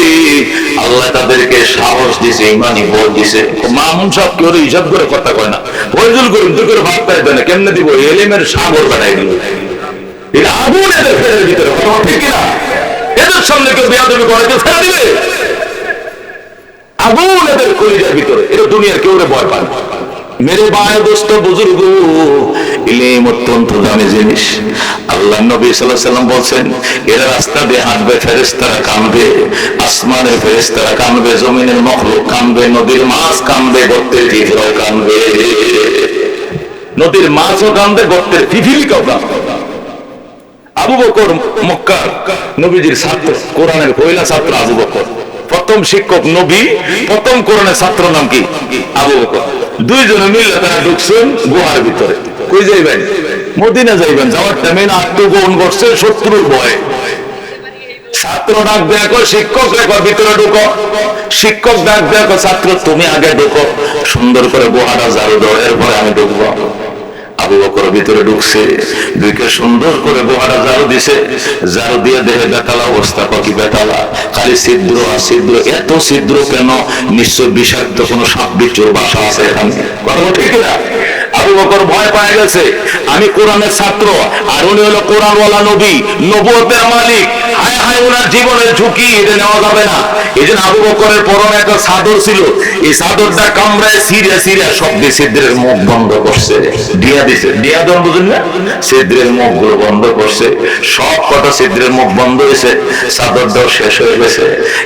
আল্লাহ তাদেরকে সাহস দিয়েছে, ঈমানি বল দিয়েছে। মামুন সব কেউ হিসাব করে কথা কয় না, ফয়জুল করিম তুই করে ভাত পাইবে না, কেমনে দিব? ইলমের সাগর বানাই দিল। এটা আগুন এদের ফেরের ভিতরে। ঠিক না? এদের সামনে কেউ বেয়াদবি করে, কেউ ফেলে দিবে আগুন এদের কলিজার ভিতরে। এটা দুনিয়ার কেউ ভয় পায়। মেরে ভাই দোস্ত বুজুর্গ, ইলম অত্যন্ত দামি জিনিস। আল্লাহ নবী সাল্লাল্লাহু আলাইহি সাল্লাম বলেন, এরা রাস্তা দিয়ে হাঁটবে, ফেরেশতারা কাঁদবে, আসমানের ফেরেশতারা কাঁদবে, জমিনের মখলুক কাঁদবে, নদীর মাছ কাঁদবে, গর্তের ফিফিলিও কাঁদবে। নদীর মাছও কাঁদবে, গর্তের ফিফিলিও কাঁদবে। আবু বকর মক্কার নবীজির ছাত্র, কোরআনের পয়লা ছাত্র আবু বকর। প্রথম শিক্ষক নবী, প্রথম কোরআনের ছাত্র নাম কি? আবু বকর। দুইজনে মিলে তারা ঢুকছেন গুহার ভিতরে। কই যাইবেন? মদিনা যাইবেন। যাওয়ার টাইমে আত্মগোপন করছে শত্রুর ভয়ে। ছাত্র ডাক দেখো, শিক্ষক দেখো ভিতরে ঢুকো। শিক্ষক ডাক দেখো, ছাত্র তুমি আগে ঢুকো, সুন্দর করে গুহাটা ঝাড়ু দাও, এরপরে আমি ঢুকবো। আবু বকর ভিতরে ঢুকছে, দুইকে সুন্দর করে গুহাটা ঝাড়ু দিছে। ঝাড়ু দিয়ে দেহে বেতালা অবস্থা, কি বেতালা, খালি ছিদ্র আর ছিদ্র। এত ছিদ্র কেন? নিশ্চয় বিষাক্ত কোন সাপ বিচ্ছুর বাসা আছে এখানে। কথা ঠিক না? আবু বকর ভয় পায় গেছে, আমি কোরআনের ছাত্র আর উনি হলো কোরআনওয়ালা নবী, নবুয়তের মালিক। হায় হায়, ওনার জীবনের ঝুঁকি, এটা নেওয়া যাবে না। এই জন্য আবু বকরের পরনে একটা চাদর ছিল, এই চাদরটা কামড়ায় সিরিয়া সিরিয়া সব দিয়ে ছিদ্রের মুখ বন্ধ করছে, দিয়া দিছে। দিয়া দেন বুঝলেন না? ছিদ্রের মুখ গুলো বন্ধ করছে, সব কটা ছিদ্রের মুখ বন্ধ হয়েছে, চাদরটাও শেষ হয়ে গেছে।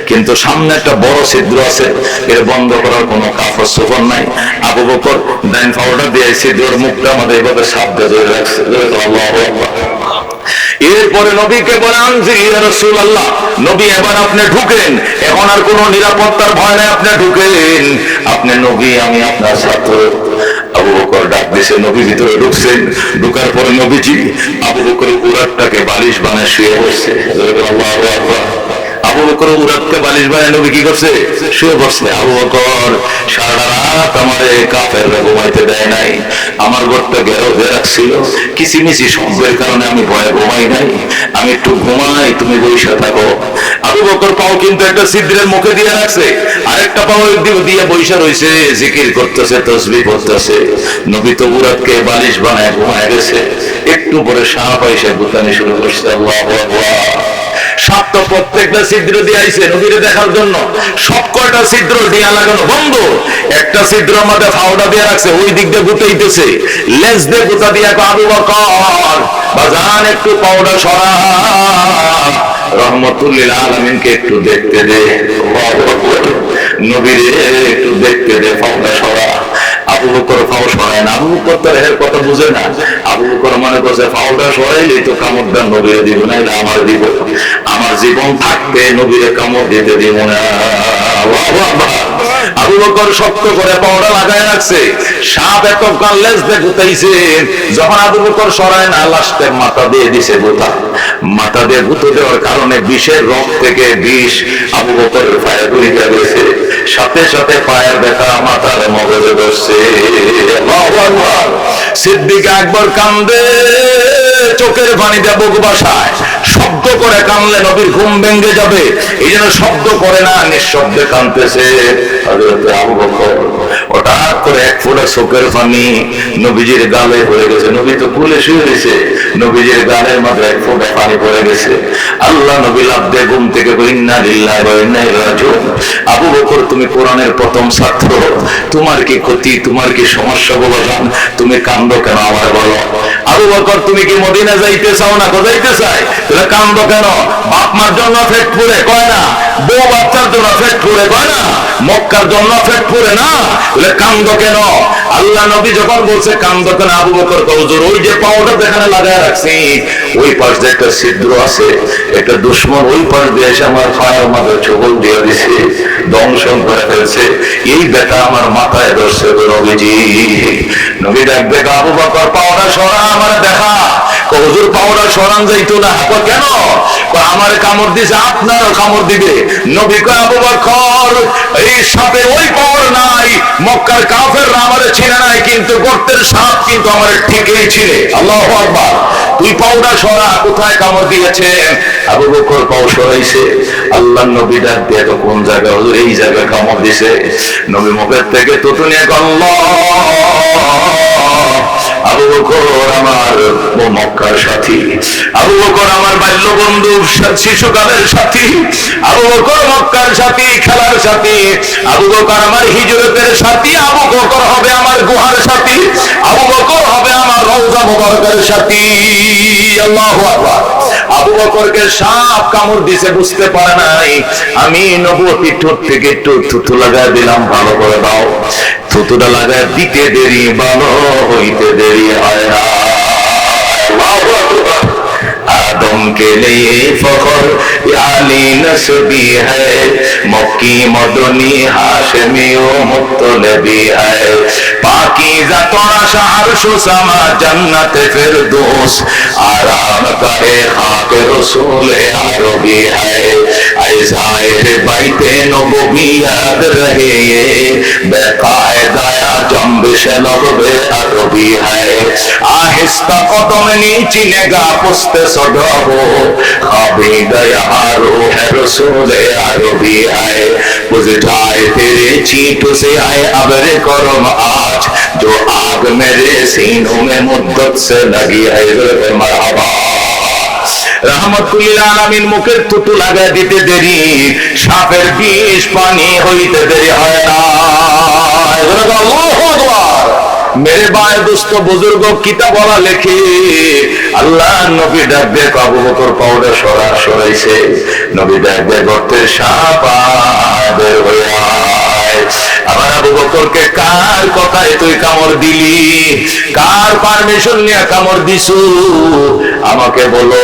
কিন্তু সামনে একটা বড় ছিদ্র আছে, এর বন্ধ করার কোনো কাপড় চোপড় নাই। আবু বকর ডাইন পাউডার দিয়ে ছিদ্রের মুখটা আমাদের এভাবে সাপ দিয়ে ধরে রাখছে। এরপরে নবীকে বলে আনজি ইয়া রাসূলুল্লাহ, নবী এবার আপনি ঢুকেন, এখন আর কোনো নিরাপত্তার ভয় নাই, আপনি ঢুকেন, আপনি নবী, আমি আপনার ছাত্র। আবু বকর ডাক দিছে, নবী ভিতরে ঢুকছেন। ঢুকার পরে নবীজি আবু বকরের উরাতটাকে বালিশ বানায় শুয়ে বসছে। আল্লাহু আকবার। আবু বকর উরাতকে বালিশ বানায় নবী কি করছে? শুয়ে বসছে। আবু বকর সারা রাত আমারে কাফেররা ঘুমাইতে দেয় নাই, আমার ঘরটা ঘেরাও হয়ে রাখছিল, কিচিমিচি শব্দের কারণে আমি ভয়ে ঘুমাই নাই, আমি একটু ঘুমাই, তুমি বসে থাকো। আবু বকর পাও কিন্তু একটা ছিদ্রের মুখে দিয়ে রাখছে, আরেকটা পাও দিয়ে বসে রয়েছে, জিকির করতেছে, তাসবিহ করতেছে। নবী তো উরাতকে বালিশ বানায় ঘুমায় গেছে। একটু পরে সাপ এসে গুতানি শুরু করছে। আল্লাহু আকবার। সাপ তো প্রত্যেকটা ছিদ্র দিয়ে আইছে নবীরে দেখার জন্য, সব কয়টা ছিদ্র দিয়া লাগানো বন্ধ। একটা ছিদ্র মধ্যে ফাউডা দিয়ে রাখছে, ওই দিক দিয়ে গুতাইতেছে, লেজ দিয়ে গুতা দিয়ে আবু বকর বাজান একটু পাউডার সরা, রহমতুল লিল আলামিনকে একটু দেখতে দে, নবীরে একটু দেখতে দে, পাউডার সরা। আবু বকর ফাও সরায় না। আবু বকর তো এর কথা বুঝে না। আবু বকর মনে করছে ফাউটা সরাইলে তো কামড়টা নবীরে দিব, না আমার দিব, আমার জীবন থাকতে নবীরে কামড় দিতে দিব না। আবু বকর শক্ত করে পাউডা লাগায় রাখছে, সাপ এত লেজ দিয়ে গুতাইছে, যখন আবু বকর সরায় না, লাস্টে মাথা দিয়ে দিছে গুতা। মাথা দিয়ে গুঁতো দেওয়ার কারণে বিষের রোগ থেকে বিষ আবু বকরের পায়ে গুলিতে গেছে, সাথে সাথে পায়ের ব্যথা মাথার মগজে বসছে। সিদ্দিক আকবর কান্দে, চোখের পানি দিয়ে বুক বাসায়, শব্দ করে কানলে নবীর ঘুম ভেঙে যাবে, এই জন্য শব্দ করে না, নিঃশব্দে কাঁদতেছে। হযরত আবু বকর হঠাৎ করে এক ফোঁটা চোখের পানি নবীজির গালে পড়ে গেছে। নবী তো কুলে শুয়ে রয়েছে, নবীজির গালের মধ্যে এক ফোঁটা পানি পড়ে গেছে। আল্লাহ নবী লাফ দিয়ে ঘুম থেকে ইন্না লিল্লাহি ওয়া ইন্না ইলাইহি রাজিউন। আবু বকর তুমি কোরআনের প্রথম ছাত্র, তোমার কি ক্ষতি, তোমার কি সমস্যা বলো, তুমি কান্দো কেন আমার বলো। আবু বকর তুমি কি মদিনা যাইতে চাও না? যাইতে চাই, তুমি কান্দো কেন? বাপ মার জন্য পেট পুরে কয় না, বউ বাচ্চার জন্য পেট পুরে কয় না, মক্কার জন্য পেট পুরে না, কান্দো কেন? আল্লাহ নবী যখন বলছে কান্দো কেন, আবু বকর হুজুর ওই যে পাউডার যেখানে লাগায় রাখছি, ওই পাশ দিয়ে একটা ছিদ্র আছে, একটা দুশ্মন ওই পাশ দিয়ে এসে আমার পায়ের মাথায় ছবল দিয়ে দিছে, দংশন করে ফেলছে, এই ব্যথা আমার মাথায় ধরছে নবীজি। নবী দেখবে আবু বকর পাউডার সরা, আমার দেখা। হুজুর পাউডার সরান যাইতো না, কেন? আমার কামড় দিছে, আপনারও কামড় দিবে। নবী কয় আবু বকর এই সাপে ওই পাওয়ার নাই, মক্কার কাফেররা আমারে চিনে নাই, কিন্তু গর্তের সাপ কিন্তু আমার ঠিকই ছিলে। আল্লাহু আকবার। তুই পাউডার সরা, কোথায় কামড় দিয়েছে? আবু বকর পাও সরাইছে। আল্লাহ নবী ডাক দিয়ে কোন জায়গায়? হুজুর এই জায়গায় কামড় দিছে। নবী মুখের থেকে তুতু নিয়ে আল্লাহ। আবু বকর আমার মক্কার সাথী, আবু বকর আমার বাল্য বন্ধু, শিশুকালের সাথী, আবু বকর মক্কার সাথী, খেলার সাথী, আবু বকর আমার হিজরতের সাথী, আবু বকর হবে আমার গুহার সাথী, আবু বকর হবে আমার রওজা মুবারকের সাথী। আল্লাহু আকবার। আবু বকরকে সাপ কামড় দিছে, বুঝতে পারে নাই। আমি নবুয়তির ঠোঁট থেকে একটু থুতু লাগায় দিলাম, ভালো করে দাও। থুতুটা লাগায় দিতে দেরি, ভালো হইতে দেরি হয় না। आदम के लिए फखर आली नस्बी है, मक्की मदनी हाशमी ओ मुत्तलबी है, पाकीज़ा तोरा अर्श समा जन्नत फिरदौस, आराम करे खाक रसूल अरबी है, ऐज़ाए बैते नबुवियत रहे ये बेकायदा जंबिश लबे अरबी है, आहिस्ता कदम नीचे नेगा पुस्ते सदबो, खाबी गया रूह रसूल अरबी है, बुझ जाए तेरे चींटों से आए अबरे करम आज, जो आग मेरे सीनों में मुद्दत से लगी है, मरहबा। रहमतुल आलामीन मुखेर थुतु लागाय दिते देरी, सापेर बिष पानी हইতে देरी হয় না। আল্লাহু আকবার। मेरे भाई दोस्तों बुजुर्ग किताब वाला लेखे আল্লাহ নবী ডাক দিয়ে আবু বকর পাউডার সরা সরাইছে, নবী ডাক দিয়ে গর্তের সাপ বের হয়ে আয়। আমার আবু বকরকে কার কথায় তুই কামড় দিলি, কার পারমিশন নিয়ে কামড় দিছু? আমাকে বলো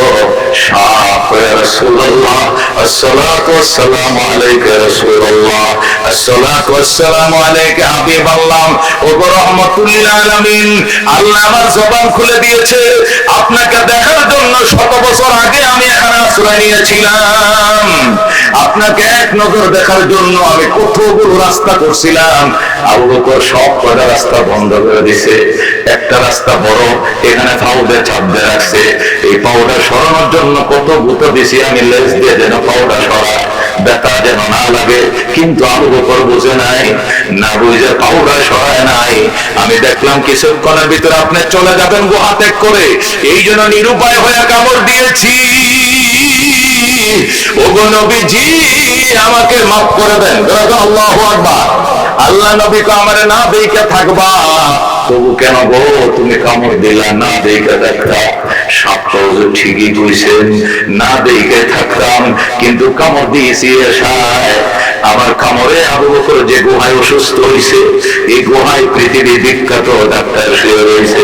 সাফ ইয়া রাসূলুল্লাহ, আসসালাতু ওয়াসসালামু আলাইকা ইয়া রাসূলুল্লাহ, আসসালাতু ওয়াসসালামু আলাইকা হাবিবাল্লাহ। ও গো রাহমাতুল লিল আলামিন, আল্লাহ আমার জবান খুলে দিয়েছে। আপনাকে দেখার জন্য শত বছর আগে আমি এখানে আশ্রয় নিয়েছিলাম। আপনাকে এক নজর দেখার জন্য আমি কতগুলো রাস্তা করছিলাম। আবু বকর সব কটা রাস্তা বন্ধ করে দিছে। একটা রাস্তা বড়, এখানে পাউডার চাপ দিয়ে রাখছে। এই পাউডার সরানোর জন্য কত গুঁতো দিছি আমি, লেজ দিয়ে যেন পাউডার সরায়, ব্যথা যেন না লাগে। কিন্তু আবু বকর বুঝে নাই, না বুঝে পাউডার সরায় নাই। আমি দেখলাম কিছুক্ষণের ভিতরে আপনি চলে যাবেন গুহা ত্যাগ করে, এই জন্য নিরুপায় হয়ে কামড় দিয়েছি। ওগো নবীজি, আমাকে মাফ করে দেন। আল্লাহু আকবার। আল্লাহ নবীকে আমারে না দেখে থাকবা, তবু কেন গো তুমি কামড় দিলা? না দেখে থাকতা। সাপটা ঠিকই কইছেন, না দেখে থাকতাম, কিন্তু কামড় দিয়েছি। আমার কামড়ে আবু বকর যে গুহায় অসুস্থ হয়েছে, এই গুহায় পৃথিবী বিখ্যাত ডাক্তার শুয়ে রয়েছে।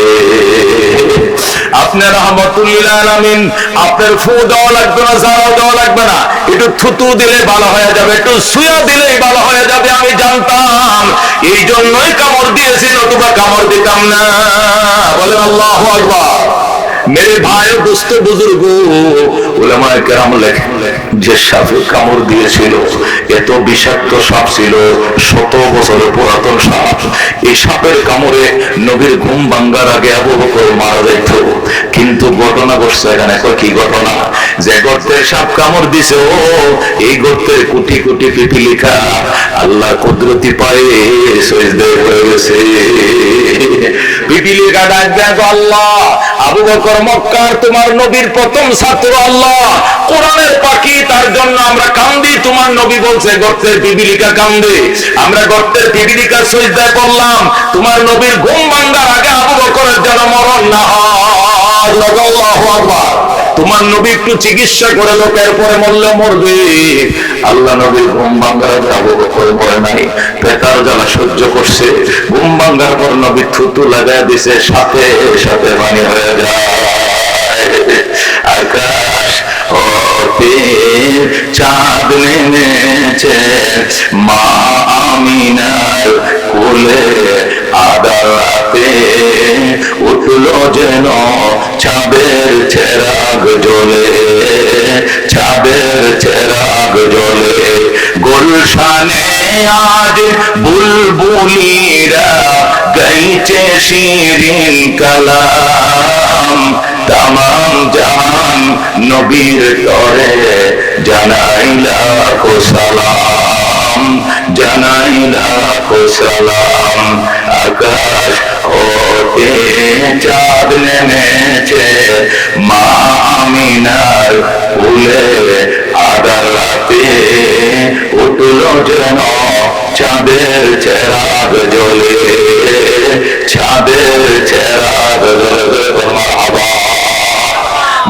আপনার রাহমাতুল লিল আলামিন, আপনার ফু দেওয়া লাগবে না, ঝাড়াও দেওয়া লাগবে না, একটু থুতু দিলে ভালো হয়ে যাবে, একটু সুয়া দিলেই ভালো হয়ে যাবে। আমি জানতাম, এই জন্যই কামড় দিয়েছি, নতুবা কামড় দিতাম না। বলেন আল্লাহু আকবার। মেরে ভাই ও দোস্ত বুজুর্গ উলামায়ে কেরাম লেখেন, যে সাপে কামড় দিয়েছিল এত বিষাক্ত সাপ ছিল, 100 বছরের পুরাতন সাপ। এই সাপের কামড়ে নবীর ঘুম ভাঙ্গার আগে আবু বকর মারা যেত। কিন্তু ঘটনা ঘটছে এখানে। কি ঘটনা? যে গর্তের সাপ কামড় দিছে, ও এই গর্তের কোটি কোটি পিপিলিকা আল্লাহ কুদরতি পায়ে সিজদায় হয়ে গেছে। পিপিলিকা ডাক দেয়, আল্লাহ, আবু বকর মক্কার তোমার নবীর প্রথম ছাত্র, আল্লাহ কোরআনের পাখি, তার জন্য আমরা কান্দি। তোমার নবী বলছে গর্তের পিপিলিকা কান্দে, আমরা গর্তের পিপিলিকা সিজদায় পড়লাম। তোমার নবীর ঘুম ভাঙ্গার আগে আবু বকরের যেন মরণ না হয়। আল্লাহু আকবার। তোমার নবী একটু চিকিৎসা করে লোকের পরে মরলে মরবে। আল্লাহ নবীর ঘুম ভাঙ্গার আগে আবু বকর মরে নাই, পেটার জ্বালা সহ্য করছে। ঘুম ভাঙ্গার পর নবী থুতু লাগাই দিছে, সাথে সাথে পানি হয়ে যায়। আকাশ হতে চাঁদ নেমেছে, মা আমিনার কোলে আদালতে উঠলো যেন চাঁদের চেরাগ জ্বলে, চাঁদের চেরাগ জ্বলে। গুলশানে আজ বুলবুলিরা গাইছে শিরিন কালাম, তামাম জাহান নবীর তরে জানাই লাখো সালাম, জানাই লাখো সালাম। আকাশ হতে চাঁদ নেমেছে, মা আমিনার কোলে আদালতে উঠলো যেন চাঁদের চেরাগ জ্বলে, চাঁদের চেরাগ জ্বলে।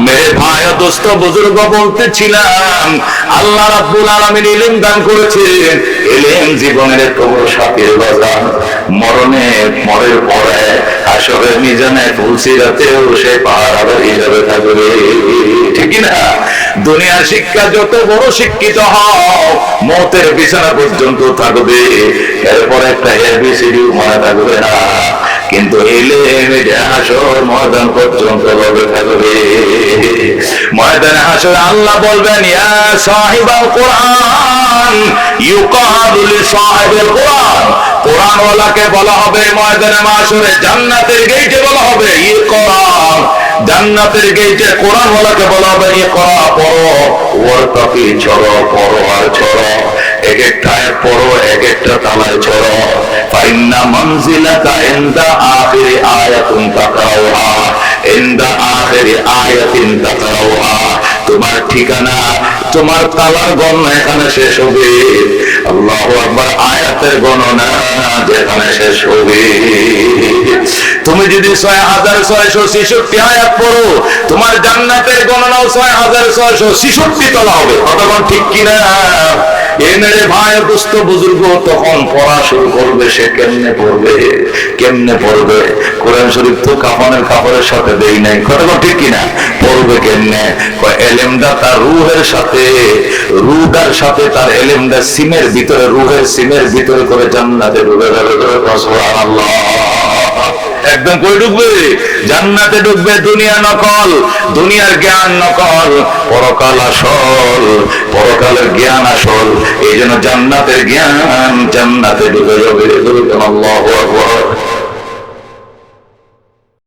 মেরে ভাই ও দোস্ত বুজুর্গ, বলতেছিলাম আল্লাহ রাব্বুল আলামিন ইলম দান করেছেন। ইলম জীবনের এত বড় সাথীর বাজান। মরের পরে হাসরের মিজানে ফুলসিরাতেও সে পাহাড় হিসাবে থাকবে, ঠিক না? দুনিয়ার শিক্ষা যত বড় শিক্ষিত হও, মতের বিছানা পর্যন্ত থাকবে, এরপরে একটা এবিসিডি মনে থাকবে না। কিন্তু ইলম হাসর ময়দান পর্যন্ত ভাবে থাকবে। ময়দানে হাসরে আল্লাহ বলবেন, ইয়া সাহিবাল কোরআন ইউকালু লিসাহিবিল কোরআন। কোরআন ওয়ালাকে বলা হবে ময়দানে মাশরে, জান্নাতের গেটে বলা হবে ইকরা। জান্নাতের গেটে কোরআন ওয়ালাকে বলা হবে ইকরা, পড়ো, ওয়ারতাকি, ছড়ো, পড়ো আর ছড়ো। এক একটা আয়াত পড়ো, এক একটা তালায় ছড়ো। ফাইন্না মানজিলাকা ইনদা আখিরি আয়াতুন তাকরাউহা, ইনদা আখিরি আয়াতিন তাকরাউহা। তোমার ঠিকানা, তোমার তালার গণনা এখানে শেষ হবে। আল্লাহু আকবার। আয়াতের গণনা যেখানে শেষ হবে। তুমি যদি 6666 আয়াত পড়ো, তোমার জান্নাতের গণনাও 6666 তলা হবে। কতক্ষণ, ঠিক কিনা? এ মেরে ভাই দোস্ত বুজুর্গ তখন পড়া শুরু করবে। সে কেমনে পড়বে, কেমনে পড়বে? কোরআন শরীফ তো কাফনের কাপড়ের সাথে দেই নাই, কথা ঠিক কিনা? পড়বে কেমনে? এলেমটা তার রুহের সাথে, রুহটার সাথে তার এলেমটা সিমের ভিতরে, রুহের সিমের ভিতরে করে জান্নাতে ঢুকে যাবে। সুবহানাল্লাহ। একদম কই ঢুকবে? জান্নাতে ঢুকবে। দুনিয়া নকল, দুনিয়ার জ্ঞান নকল, পরকাল আসল, পরকালের জ্ঞান আসল। এই জন্য জান্নাতের জ্ঞান জান্নাতে ঢুকে যাবে। আল্লাহু আকবার।